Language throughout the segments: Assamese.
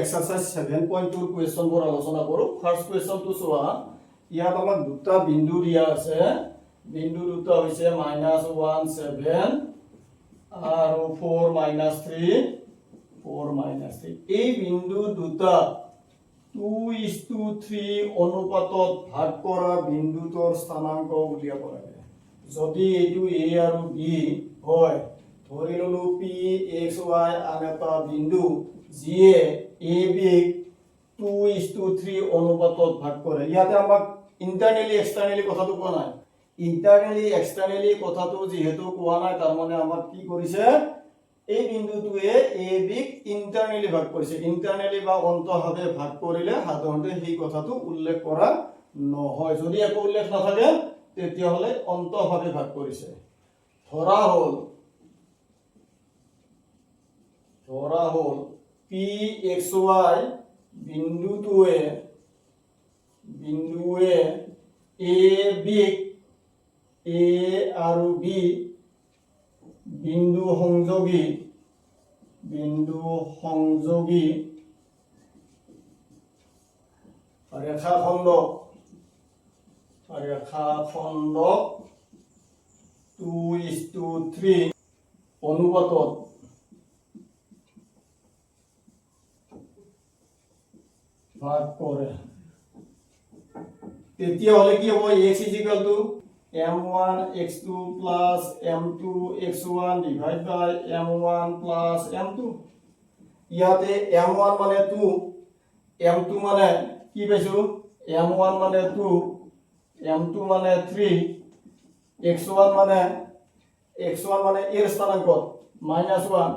এক্সাৰসাইজ 7.2 কুৱেশ্যনবোৰ আলোচনা কৰোঁ। ফাৰ্ষ্ট কুৱেশ্যনটো চোৱা, ইয়াত আমাক দুটা বিন্দু দিয়া আছে। বিন্দু দুটা হৈছে -1 7 আৰু 4 -3 4 -3। এই বিন্দু দুটা 2:3 অনুপাতত ভাগ কৰা বিন্দুটোৰ স্থানাংক উলিয়াব লাগে। যদি এইটো A আৰু B হয়, ধৰি ললো P X Y আন এটা বিন্দু যিয়ে AB 2:3 অনুপাতত ভাগ কৰে। ইয়াতে আমাক ইন্টাৰনেলি এক্সটাৰনেলি কথাটো কোৱা নাই। ইন্টাৰনেলি এক্সটাৰনেলি কথাটো যেহেতু কোৱা নাই, তাৰ মানে আমাক কি কৰিছে, এই বিন্দুটোৱে AB ক ইন্টাৰনেলি ভাগ কৰিছে। ইন্টাৰনেলি বা অন্তঃভাৱে ভাগ কৰিলে সাধাৰণতে সেই কথাটো উল্লেখ কৰা নহয়। যদি একো উল্লেখ নাথাকে তেতিয়াহ'লে অন্তঃভাৱে ভাগ কৰিছে। ধৰা হ'ল PXY বিন্দুটোৱে AB A আৰু B বিন্দু সংযোগী ৰেখাখণ্ডক 2:3 অনুপাতত ভাগ কৰে। তেতিয়াহ'লে কি হ'ব, x m1 x2 plus m2 x1 divided by m1 plus m2। ইয়াতে m1 মানে 2, m2 মানে কি পাইছো, m1 মানে 2, m2 মানে 3, x1 মানে a ৰ স্থানাংকত -1,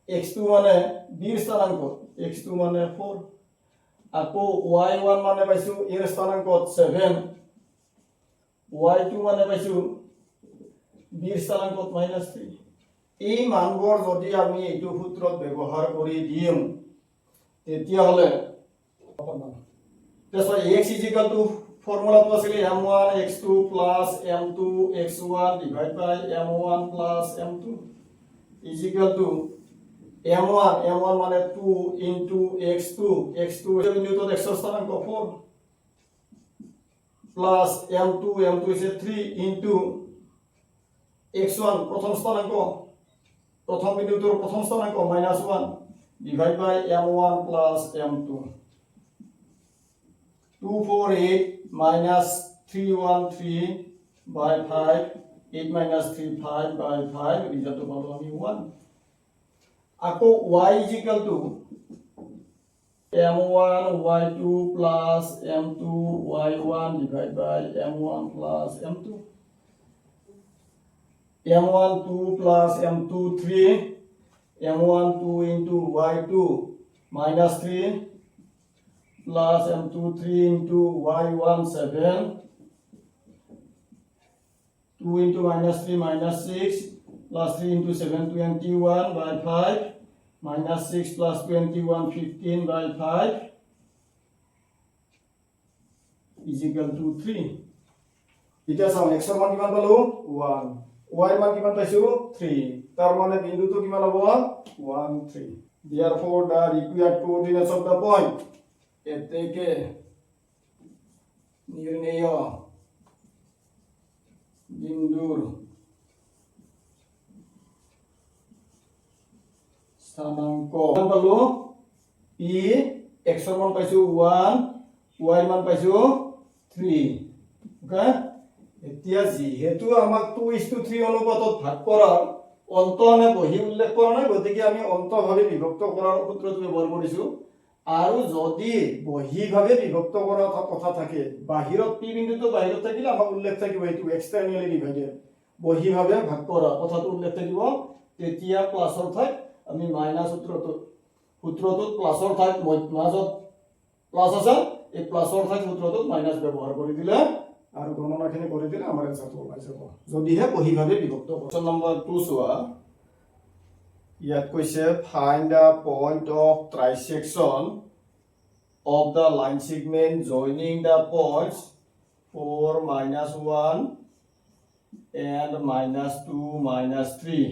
x2 মানে b ৰ স্থানাংকত, x2 মানে 4, আকৌ y1 মানে পাইছো a ৰ স্থানাংকত 7, y2 মানে পাইছো b ৰ স্থানাংকত -3। এই মানবোৰ যদি আমি এইটো সূত্ৰত ব্যৱহাৰ কৰি দিম তেতিয়াহ'লে x ফৰ্মুলাটো আছিল m1 x2 plus m2 x1 divided by m1 plus m2 is equal to m1 মানে 2 into x2 বিন্দুটোত x ৰ স্থানাংক 4 plus m2 is 3 into x1 প্ৰথম বিন্দুটোৰ প্ৰথম স্থানাংক -1 divided by m1 plus m2। 2 4 8 -313 by 5, 8 3 5 by 5, ৰিজাল্টটো পালো আমি 1। আকৌ y is equal to m1 y2 plus m2 y1 divided by m1 plus m2, m1 2 plus m2 3, m1 2 into y2 -3 plus m2 3 into y1 7, 2 into -3 -6 plus 3 into 7 21 by 5, -6 plus 21 15 by 5 is equal to 3। এতিয়া চাও x ৰ মান কিমান পালো 1, y ৰ মান কিমান পাইছো 3, তাৰ মানে বিন্দুটো কিমান হ'ব 1 3। therefore the required coordinates of the point এতেকে নির্ণেয় বিন্দুর স্থানাঙ্ক পালো p x ৰ মান পাইছো 1, y ৰ মান পাইছো 3। ওকে, এতিয়া যেহেতু আমাক 2:3 অনুপাতত ভাগ কৰাৰ অন্ত আমি বহি উল্লেখ কৰা নাই, গতিকে আমি অন্তভাৱে বিভক্ত কৰাৰ সূত্ৰটো ব্যৱহাৰ কৰিছো। আৰু যদি বহিভাৱে বিভক্ত কৰা কথা থাকে, বাহিৰত p বিন্দুটো বাহিৰত থাকিলে আমাক উল্লেখ থাকিব এইটো এক্সটাৰনেলি ডিভাইডেড, বহিভাৱে ভাগ কৰা কথাটো উল্লেখ থাকিব। তেতিয়া প্লাছৰ ঠাইত আমি মাইনাস সূত্ৰটোত প্লাছৰ ঠাইত মাজত প্লাছ আছে, এই প্লাছৰ ঠাইত সূত্ৰটোত মাইনাস ব্যৱহাৰ কৰি দিলে আৰু গণনাখিনি কৰি দিলে আমাৰ এনসাৰটো ওলাই যাব, যদিহে বহিভাৱে বিভক্ত কৰা। কোৱেশ্চন নম্বৰ 2 চোৱা, ইয়াত কৈছে find the point of trisection of the line segment joining the points 4 -1 and -2 -3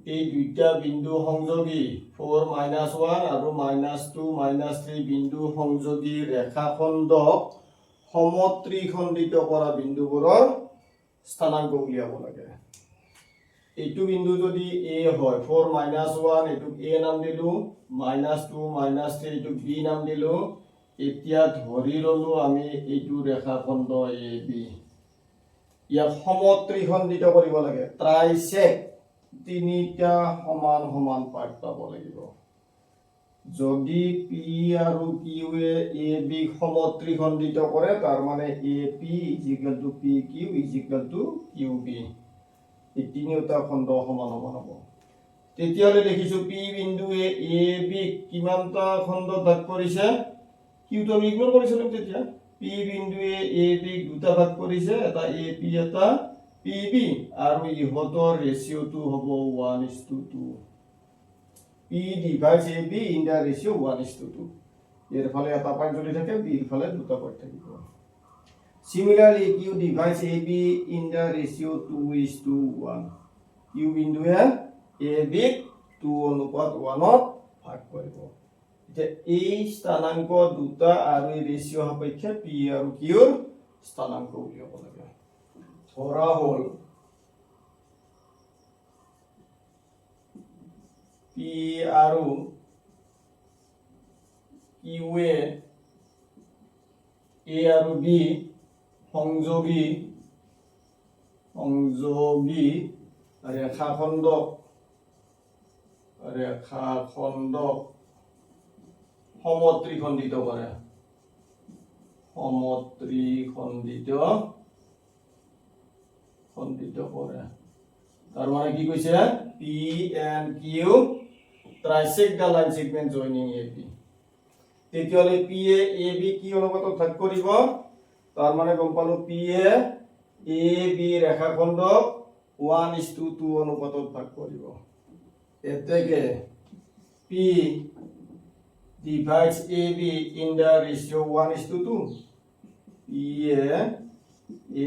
এই দুইটা বিন্দু সংযোগী 4 -1 আৰু -2 -3 বিন্দু সংযোগী ৰেখাখণ্ডক সমত্ৰিখণ্ডিত কৰা বিন্দুবোৰৰ স্থানাংক উলিয়াব লাগে এইটো বিন্দু যদি a হয় 4 -1 এটুক a নাম দিলো -2 -3 এটুক b নাম দিলো এতিয়া ধৰি ললো আমি এইটো ৰেখাখণ্ড ab ইয়াক সমত্ৰিখণ্ডিত কৰিব লাগে ট্ৰাইসেক তিনিটা সমান সমান পাৰ্ট পাব লাগিব যদি p আৰু q এ ab সমত্ৰিখণ্ডিত কৰে তাৰ মানে ap = pq = qb এই তিনিটা খণ্ড সমান সমান হ'ব তেতিয়ালে দেখিছো p বিন্দুৱে ab কিমানটা খণ্ড ভাগ কৰিছে q তো আমি ইগনোৰ কৰিছিলো তেতিয়া p বিন্দুৱে ab দুটা ভাগ কৰিছে এটা ap এটা pb আৰু ইহতৰ ৰেশিওটো হ'ব 1:2 p divides ab in the ratio 1:2 এর ফলে এটা পয়েন্ট যদি থাকে b এর ফলে দুটা পয়েন্ট থাকিব Similarly, Q divides AB in the ratio 2:1. Q বিন্দুৱে AB 2:1 ভাগ কৰিব এতিয়া এই স্থানাংক দুটা আৰু এই ৰেশিও সাপেক্ষে P আৰু Q ৰ স্থানাংক উলিয়াব লাগে ধৰা হ'ল P আৰু Q এ A আৰু B সংযোগী ৰেখাখণ্ডক সমত্ৰিখণ্ডিত কৰে তাৰ মানে কি কৈছে P and Q trisect line segment joining AB তেতিয়ালে P এ AB কি অনুপাতত ভাগ কৰিব তাৰ মানে গম পালো P এ AB ৰেখাখণ্ডক 1:2 অনুপাতত ভাগ কৰিব এতেকে P divides AB in the ratio 1:2 P A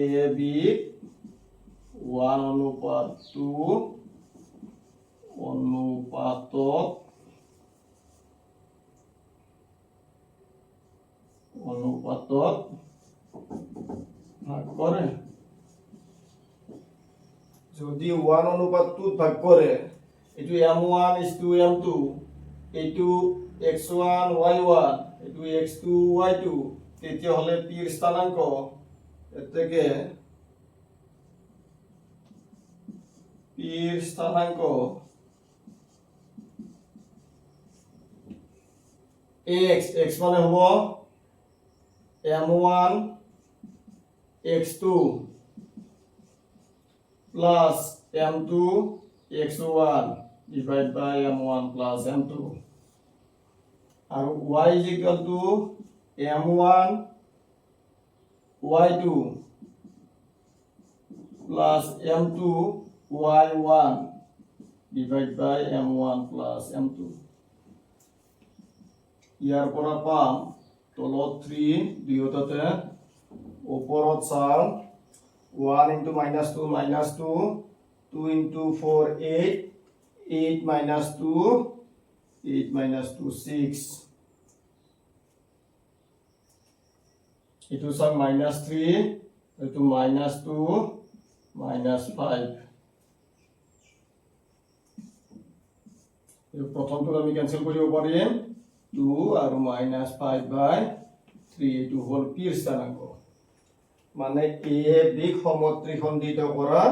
AB 1:2 অনুপাতত ভাগ কৰে যদি 1:2 ভাগ কৰে এটো m1 is to m2 এটো x1 y1 এটো x2 y2 তেতিয়া হলে p এর স্থানাঙ্ক এতেকে p এর স্থানাঙ্ক x মানে হবো m1 x2 plus m2 x1 divided by m1 plus m2 and y is equal to m1 y2 plus m2 y1 divided by m1 plus m2 ইয়াৰ পৰা পাম তলত 3 দুয়োটাতে ওপৰত চাম 1 into -2 -2 2 into 4 8 8 minus 2 8 minus 2 6 itu sang -3 itu -2 -5 এই প্ৰথমটো আমি ক্যান্সেল কৰিব পাৰিম 2 আৰু -5/3 এটো হল p এৰ স্থানাঙ্ক মানে a b সমত্ৰিখণ্ডিত কৰা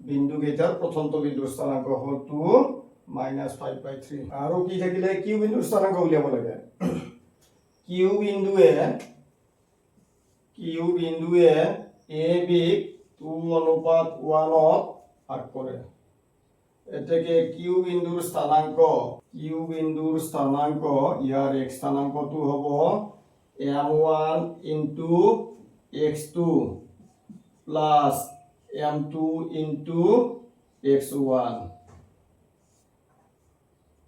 বিন্দু কেইটাৰ প্ৰথমটো বিন্দুৰ স্থানাঙ্ক হল 2 -5/3 আৰু কি থাকিলে q বিন্দুৰ স্থানাঙ্ক উলিয়াব লাগে q বিন্দুৱে a b 2:1 ভাগ কৰে এতেকে q বিন্দুৰ স্থানাঙ্ক ইয়াৰ x স্থানাঙ্কটো হ'ব m1 into x2 plus m2 into x1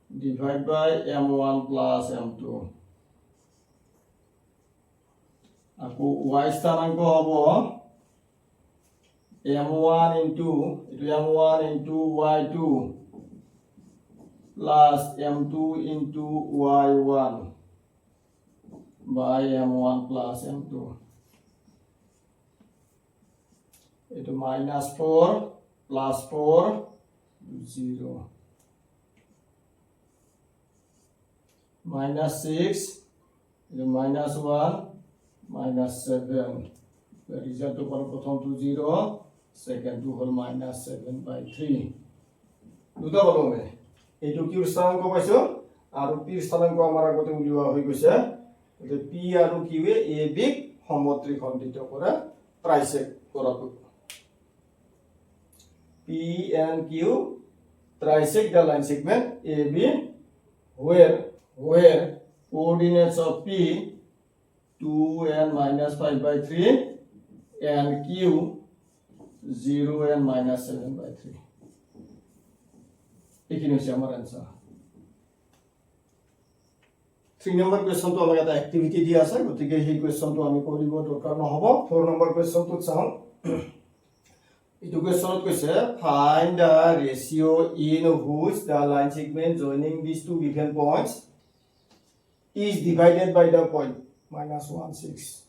divided by m1 plus m2 আকৌ y স্থানাঙ্ক হ'ব m1 into y2 plus m2 into y1 by m1 plus m2 itu minus 4 plus 4 0 minus 6 itu minus 1 minus 7 the result to প্রথম to 0 second to whole minus 7 by 3 দুটা বলমে এইটো কিউৰ স্থানাংক পাইছো আৰু পি স্থানাংক আমাৰ আগতে উলিওৱা হৈ গৈছে যে পি আৰু কিউ এ বি সমত্ৰিখণ্ডিত কৰা ট্ৰাইসেক কৰাটো P and Q trisect the line segment AB where coordinates of P 2 and minus 5 by 3 and Q 0 and minus 7 by 3. এখানে হচ্ছে আমার आंसर 3 নম্বৰ কোৱেশ্চনটো আমাক এটা এক্টিভিটি দিয়া আছে গতিকে এই কোৱেশ্চনটো আমি কৰিব দৰকাৰ নহব 4 নম্বৰ কোৱেশ্চনটো চাওঁ It is find the ratio in which the line segment joining these two given points is divided by the point minus 1 6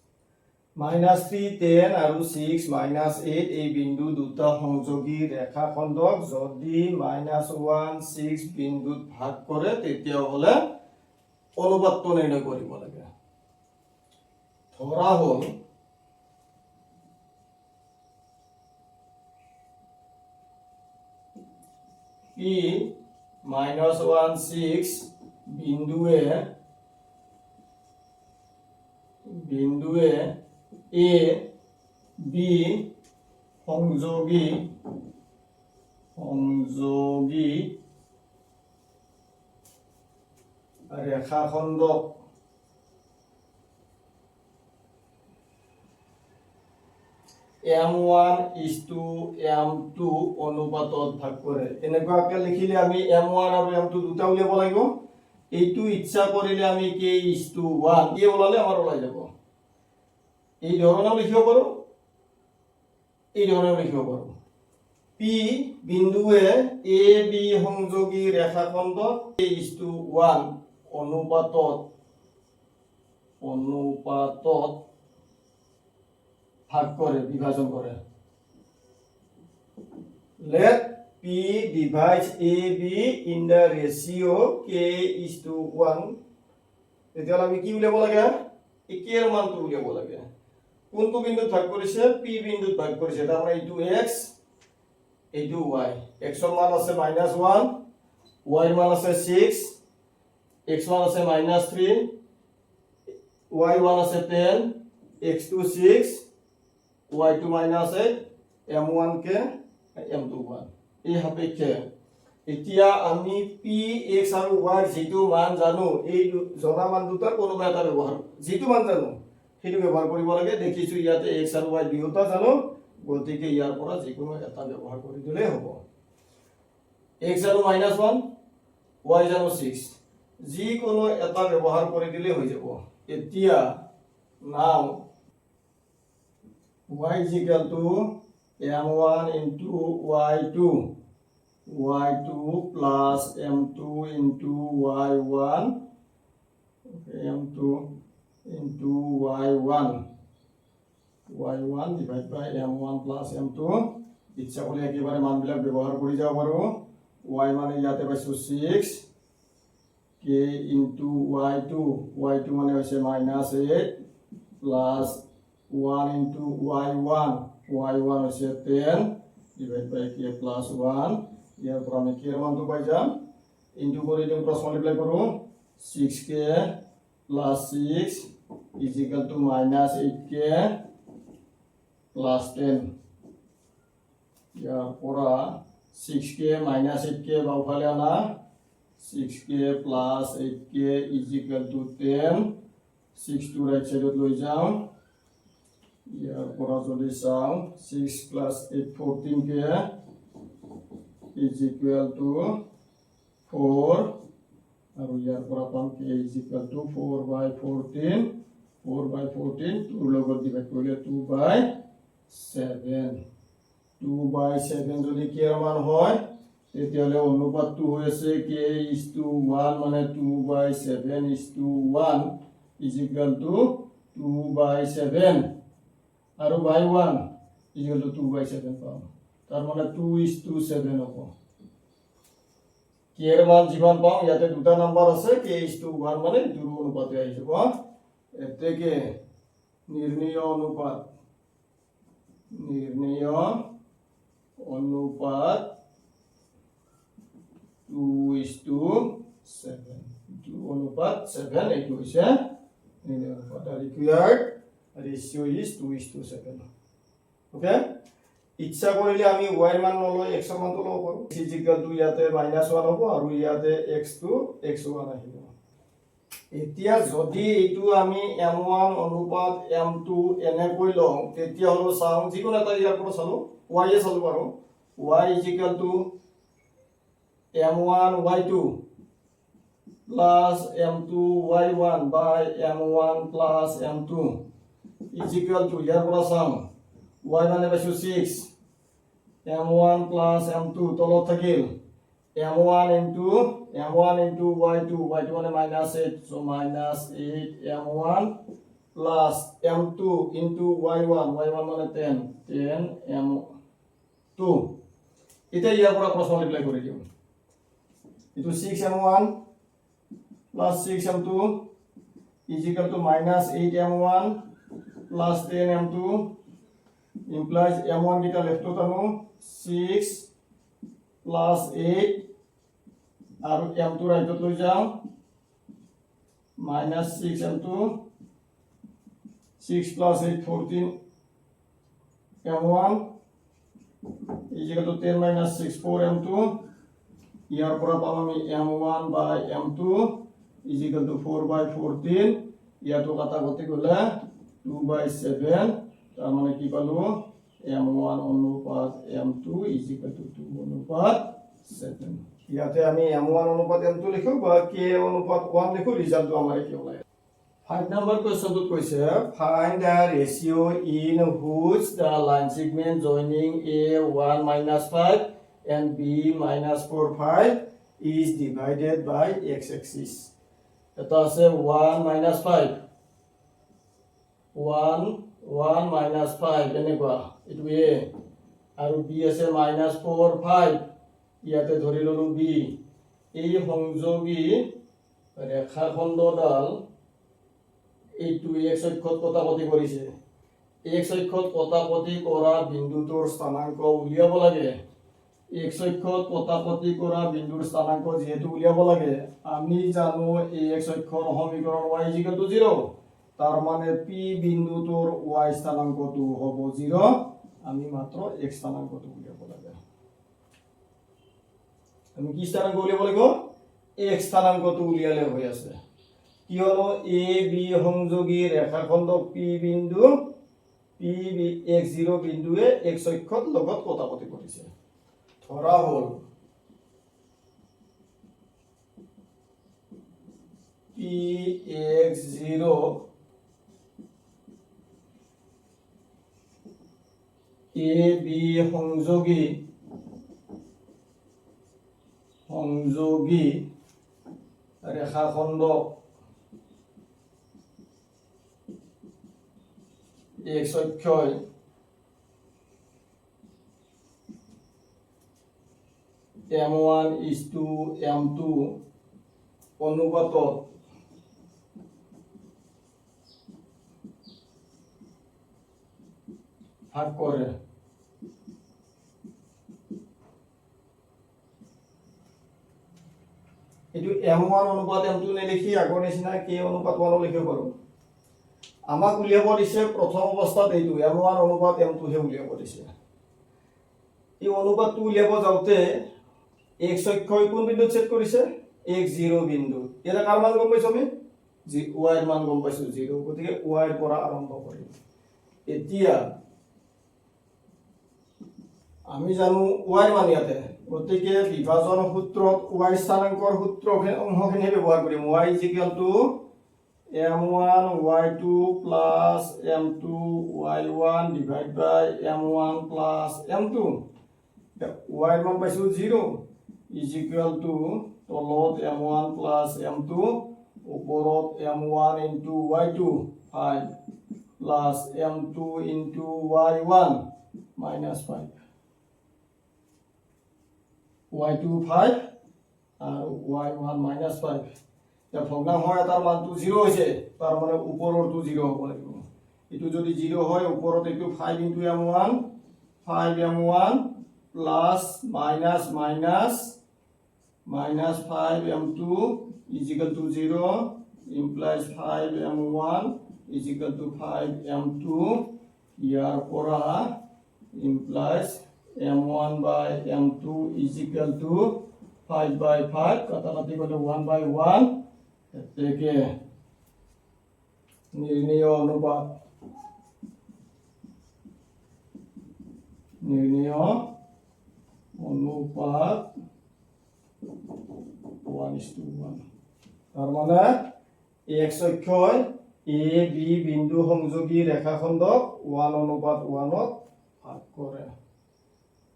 minus 3 10 and 6 minus 8 a bindu দুটা সংযোগী ৰেখাখণ্ডক যদি minus 1 6 বিন্দুত ভাগ কৰে তেতিয়া হলে অনুপাতটো নিৰ্ণয় কৰিব লাগে ধৰা হল P minus 1 6 बिंदुए A B সংযোগী ৰেখাখণ্ডক M1 is to M2 অনুপাতত ভাগ কৰে এনেকুৱাকে লিখিলে আমি M1 আৰু M2 দুটা উলিয়াব লাগিব এইটো ইচ্ছা কৰিলে আমি K is to 1 কি ওলালে আমাৰ ওলাই যাব এই ধৰণে লিখিব পাৰো P বিন্দুৱে A B সংযোগী ৰেখাখণ্ড K is to 1 অনুপাতত ভাগ করে বিভাজন করে let P divides AB in the ratio K is to 1 এতিয়া আমি কি উলিয়াব লাগে এই K এর মানটো উলিয়াব লাগে কোনটো বিন্দুত ভাগ কৰিছে P বিন্দুত ভাগ কৰিছে এটা আমরা এইটো x এইটো y x এর মান আছে -1 y এর মান আছে 6 x মান আছে -3 y মান আছে 10 x2 6 y2 minus 8 m1 के m2 1 এই সাপেক্ষে এতিয়া আমি p x আৰু y যেটো মান জানো এই জনা মান দুটাৰ কোনোবা এটা ব্যৱহাৰ যেটো মান জানো সেইটো ব্যৱহাৰ কৰিব লাগে দেখিছো ইয়াতে x আৰু y দুটা জানো গতিকে ইয়াৰ পৰা যিকোনো এটা ব্যৱহাৰ কৰি দিলে হ'ব x আৰু -1 y জানো 6 যিকোনো এটা ব্যৱহাৰ কৰি দিলে হৈ যাব এতিয়া নাও y is equal to m1 into y2 plus m2 into y1 m2 into y1 divided by m1 plus m2 ইচ্ছা কৰিলে একেবাৰে মানবিলাক ব্যৱহাৰ কৰি যাব পাৰো y মানে ইয়াতে পাইছো 6 k into y2 মানে হৈছে -8 plus 1 into y1 is 10 divided by k plus 1 here from k এর মান তো পাই যাম into করে দিম ক্রস মাল্টিপ্লাই করব 6k plus 6 is equal to -8k plus 10 here pura 6k -8k বাউফালে আনা 6k plus 8k is equal to 10 6 to right side লৈ যাও ইয়াৰ পৰা যদি চাও 6 plus 8 14k is equal to 4 আৰু ইয়াৰ পৰা পাম k is equal to 4 by 14 2 লগত ডিভাইড কৰিলে 2 by 7 যদি k এর মান হয় তেতিয়াহ'লে অনুপাতটো হৈ আছে k:1 মানে 2/7:1 is equal to 2/7 আৰু y1 is equal to 2/7 পাম তাৰ মানে 2:7 হ'ব k এর মান যিমান পাম ইয়াতে দুটা নাম্বার আছে k:1 মানে দুটো অনুপাতে আহি যাব এতেকে নির্ণয় অনুপাত 2:7 2 অনুপাত 7 এইটো হৈছে নির্ণয় অনুপাত আর required ratio is 2:7 ওকে ইচ্ছা কৰিলে আমি y এৰ মান নলৈ x এৰ মানটো লব পাৰো is equal to ইয়াতে -1 হ'ব আৰু ইয়াতে x2 x1 আহিব এতিয়া যদি এইটো আমি m1 অনুপাত m2 এনে কৈ লওঁ তেতিয়া হলো চাওঁ যিকোনো এটা ইয়াৰ পৰা চালো y এ চালো পাৰো y is equal to m1 y2 plus m2 y1 by m1 plus m2 is equal to ইয়াৰ পৰা চাওঁ y মানে পাইছো 6 m1 plus m2 তলত থাকিল m1 into y2 মানে -8 so -8 m1 plus m2 into y1 মানে 10 m2 এটা ইয়াৰ পৰা ক্ৰস মাল্টিপ্লাই কৰি দিও এটো 6m1 plus 6m2 is equal to -8m1 plus 10m2 implies m1 kita left out anu 6 plus 8 আৰু m2 ৰাইটত লৈ যাও -6m2 6 plus 8 14 m1 is equal to 10 minus 6 4 m2 ইয়াৰ পৰা পাম আমি m1 by m2 is equal to 4 by 14 ইয়াতো কাটা গতি গলে 2/7 তাৰ মানে কি পালো m1 অনুপাত m2 is equal to 2 অনুপাত 7 ইয়াতে আমি m1 অনুপাত m2 লিখো বা k অনুপাত 1 লিখো ৰিজাল্টটো আমাৰ কি ওলাই 5 নম্বৰ কোৱেশ্চনটো কৈছে find the ratio in which the line segment joining a1 - 5 and b -4 5 is divided by x axis এটা আছে 1 - 5 1 - 5 এনেকুৱা এটো a আৰু b আছে -4 5 ইয়াতে ধৰি ললো b এই সংযোগী ৰেখাখণ্ডডাল এইটো x অক্ষত কটাকটি কৰিছে x অক্ষত কটাকটি কৰা বিন্দুটোৰ স্থানাঙ্ক উলিয়াব লাগে x অক্ষত কটাকটি কৰা বিন্দুৰ স্থানাঙ্ক যেহেতু উলিয়াব লাগে আমি জানো x অক্ষৰ সমীকৰণ y = 0 তাৰ মানে p বিন্দুটোৰ y স্থানাঙ্কটো হ'ব 0 আমি মাত্ৰ x স্থানাঙ্কটো উলিয়াব লাগে আমি কি স্থানাঙ্ক উলিয়াব লাগিব x স্থানাঙ্কটো উলিয়ালে হৈ আছে কিয়নো a b সংযোগী ৰেখাখণ্ড p বিন্দু p x0 বিন্দুৱে x অক্ষত লগত কটাকটি কৰিছে ধৰা হল p x0 a b সংযোগী ৰেখাখণ্ড x Akshay m1 to m2 অনুপাতত ভাগ কৰে এটো m1 অনুপাত m2 নেলিখি আগৰ নিচিনা k অনুপাত 1 লিখিব পাৰো আমাক উলিয়াব দিছে প্ৰথম অৱস্থাত এইটো m1 অনুপাত m2 হে উলিয়াব দিছে এই অনুপাতটো উলিয়াব যাওতে x অক্ষয় কোন বিন্দুত সেট কৰিছে x0 বিন্দু এটা কাৰ মান গম পাইছো আমি y এৰ মান গম পাইছো 0 গতিকে y এৰ পৰা আৰম্ভ কৰিম এতিয়া আমি জানো y এৰ মান ইয়াতে গতিকে বিভাজন সূত্ৰত y স্থানাঙ্কৰ সূত্ৰ অংশখিনি ব্যৱহাৰ কৰিম y m1 y2 plus m2 y1 divided by m1 plus m2 y এর মান পাইছো 0 is equal to তলত m1 plus m2 ওপৰত m1 into y2 5 plus m2 into y1 minus 5 y2 5 আৰু y1 minus 5 এতিয়া ভগ্নাংশ হয় এটাৰ মানটো 0 হৈছে তাৰ মানে ওপৰৰটো 0 হ'ব লাগিব এটো যদি 0 হয় ওপৰত এটো 5 into m1 5m1 plus minus 5m2 is equal to 0 implies 5m1 is equal to 5m2 ইয়াৰ পৰা implies m1 by m2 is equal to 5 by 5 কাটাকাটি গলে 1 by 1 এতেকে নির্ণয় অনুপাত 1:1 তার মানে x অক্ষয় a b বিন্দু সংযোগী রেখাখণ্ডক 1:1 ভাগ কৰে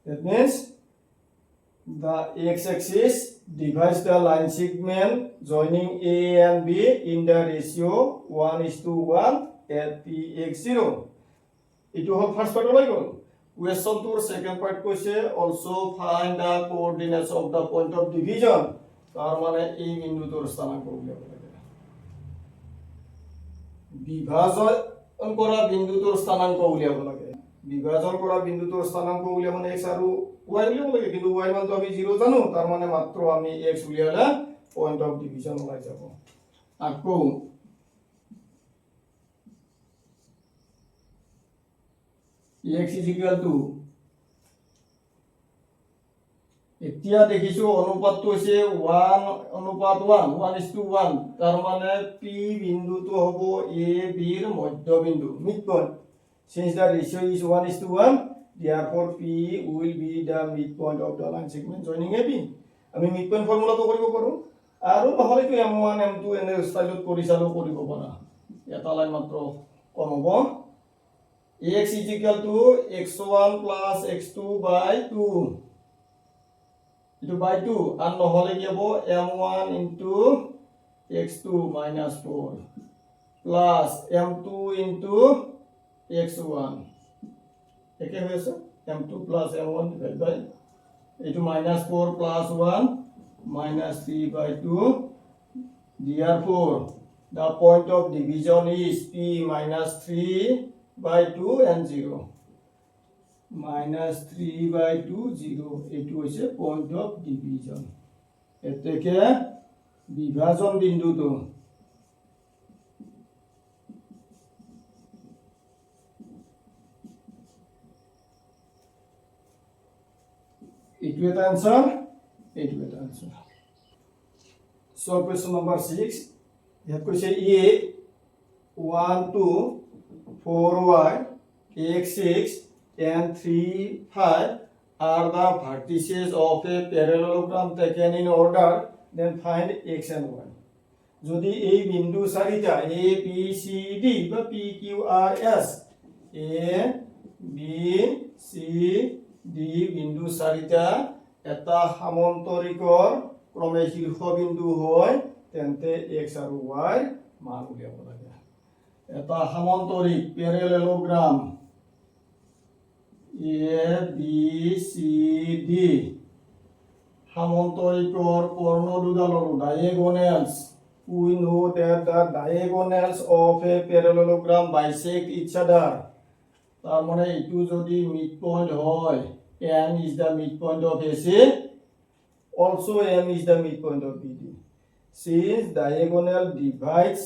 that means the x-axis divides the line segment joining A and B in the ratio 1:1 at px0 itu hol first part হৈ গল question tour second part কৈছে also find the coordinates of the point of division তার মানে এই বিন্দুটোৰ স্থানাঙ্ক উলিয়াব লাগে বিভাজন কৰা বিন্দুটোৰ স্থানাঙ্ক উলিয়াব লাগে বিভাজন কৰা বিন্দুটোৰ স্থানাঙ্ক উলিয়াব মানে x আৰু y উলিয়াব লাগে কিন্তু y মানটো আমি 0 জানো তাৰ মানে মাত্ৰ আমি x উলিয়ালে পয়েন্ট অফ ডিভিজন ওলাই যাব আকৌ x is equal to এতিয়া দেখিছো অনুপাতটো হৈছে 1:1 তাৰ মানে p বিন্দুটো হ'ব a b ৰ মধ্যবিন্দু midpoint since the ratio is 1:1 therefore p will be the midpoint of the line segment joining ab আমি midpoint ফৰ্মুলাটো কৰিব পাৰো আৰু নহলে কি m1 m2 এনে ষ্টাইলত কৰি চালো কৰিব পাৰা এটা লাইন মাত্ৰ কম হ'ব x is equal to x1 plus x2 by 2 itu by 2 আর নহলে কি হ'ব m1 into x2 minus 4 plus m2 into x1 একে হয়েছে m2 plus m1 divided by itu minus 4 plus 1 minus 3 by 2 therefore the point of division is p minus 3 by 2 and 0 minus 3 by 2 0 এটো হৈছে point of division এতেকে বিভাজন বিন্দুটো এটো এটা आंसर এটো এটা आंसर so question number 6 ইয়াত কৈছে a 1 2 4y x6 and 3 5 are the vertices of a parallelogram taken in order then find x and y যদি এই বিন্দু চাৰিটা a b c d বা p q r s a b c d বিন্দু চাৰিটা এটা সমান্তৰিকৰ ক্ৰমে শীৰ্ষবিন্দু হয় তেন্তে x আৰু y মান উলিয়াব লাগে এটা সমান্তৰিক প্যাৰেলেলোগ্ৰাম A B C D সমান্তৰিকৰ Karna দুডালৰ diagonals we know that the diagonals of a parallelogram bisect each other তাৰ মানে এটো যদি midpoint হয় m is the midpoint of AC also m is the midpoint of BD since diagonal divides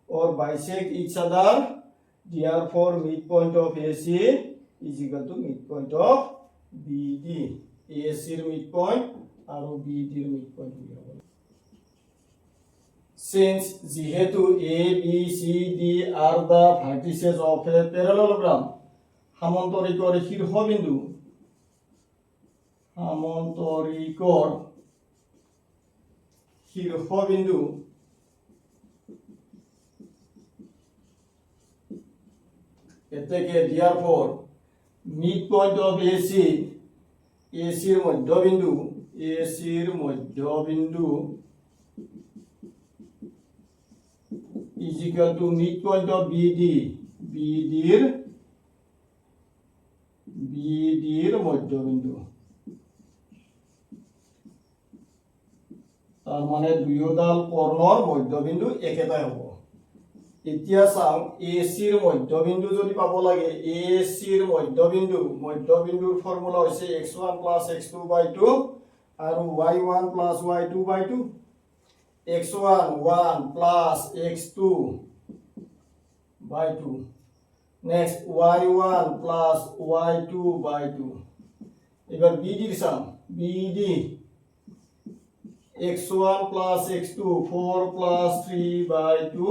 or bisect each other therefore midpoint of AC is equal to midpoint of BD AC ৰ midpoint আৰু BD ৰ midpoint since যেহেতু A B C D are the vertices of a parallelogram সমান্তৰিকৰ শীৰ্ষবিন্দু সমান্তৰিকৰ শীৰ্ষবিন্দু এতেকে therefore midpoint of AC AC ৰ মধ্যবিন্দু এচিৰ মধ্যবিন্দু is equal to midpoint of BDৰ মধ্যবিন্দু তাৰ মানে দুয়োডাল কৰ্ণৰ মধ্যবিন্দু একেটাই হ'ব এতিয়া চাও এচিৰ মধ্যবিন্দু যদি পাব লাগে এচিৰ মধ্যবিন্দুৰ ফৰ্মুলা হৈছে x1 + x2/2 আৰু y1 + y2/2 x1 1 + x2/2 next y1 + y2/2 এবার BD চাম BD x1 + x2 4 + 3/2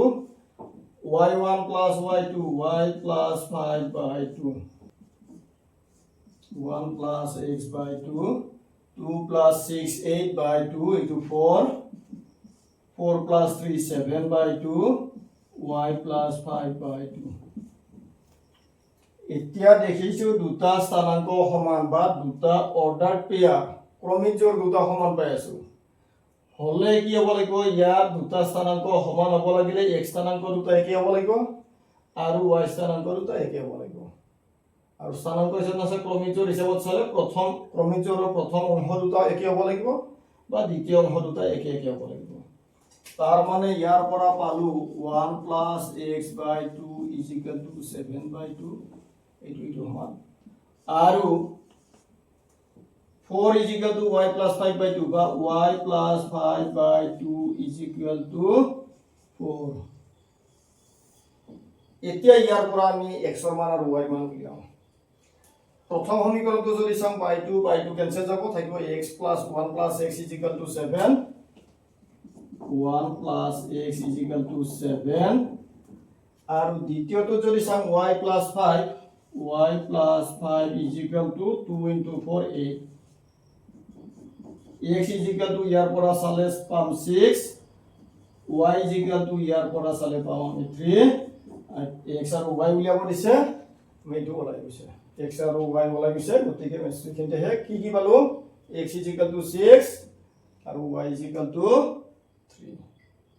y1 + y2 y + 5/2 1 + x/2 2 + 6 8/2 into 4 4 + 3 7/2 y + 5/2 এতিয়া দেখিছো দুটা স্থানাঙ্ক সমান বা দুটা অৰ্ডাৰ পেয়াৰ ক্ৰমিক দুটা সমান পাই আছো হলে কি হ'ব লাগিব ইয়াৰ দুটা স্থানাঙ্ক সমান হ'ব লাগিলে x স্থানাঙ্ক দুটা একে হ'ব লাগিব আৰু y স্থানাঙ্ক দুটা একে হ'ব লাগিব আৰু স্থানাঙ্ক হিচাপে আছে ক্ৰমিক হিচাপত চালে প্ৰথম ক্ৰমিক প্ৰথম অংশ দুটা একে হ'ব লাগিব বা দ্বিতীয় অংশ দুটা একে হ'ব লাগিব তাৰ মানে ইয়াৰ পৰা পালো 1 + x/2 = 7/2 এইটো সমান আৰু 4 is equal to y plus 5/2 বা y plus 5/2 is equal to 4 এতিয়া ইয়াৰ পৰা আমি x ৰ মান আৰু y মান উলিয়াও প্ৰথম সমীকৰণটো যদি চাম y2 কেনসেল যাব থাকিব x plus 1 plus x is equal to 7 1 plus x is equal to 7 আৰু দ্বিতীয়টো যদি চাম y plus 5 is equal to 2 into 4 8 x is equal to ইয়াৰ পৰা চালে পাম 6 y is equal to ইয়াৰ পৰা চালে পাম 3 x আৰু y উলিয়াব দিছে মেইটো ওলাই গৈছে x আৰু y ওলাই গৈছে গতিকে মেছখিনতে হে কি পালো x is equal to 6 আৰু y is equal to 3